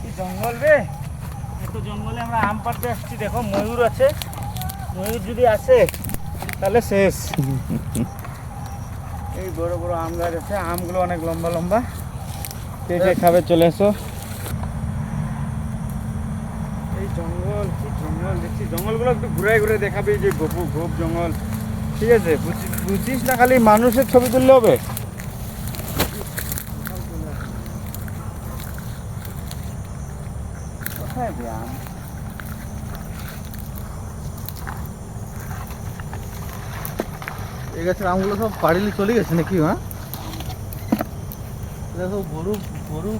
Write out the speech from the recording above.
কি জঙ্গল রে, এত জঙ্গলে আমরা আম পাড়তে আসছি। দেখো ময়ূর আছে, ময়ূর যদি আসে তাহলে শেষ। এই বড় বড় আম গাছ আছে, আমগুলো অনেক লম্বা লম্বা। কে কে খাবে চলে এসো। এই জঙ্গল, কি জঙ্গল দেখছি। জঙ্গলগুলো একটু ঘুরে ঘুরে দেখাবি, যে গোপ জঙ্গল। ঠিক আছে, বুঝিস না খালি মানুষের ছবি তুললে হবে। কোথায় রে আম? এই গাছের আমগুলো সব পাড়িলে চলে গেছে নাকি? হ্যাঁ, এটা সব গরু গরু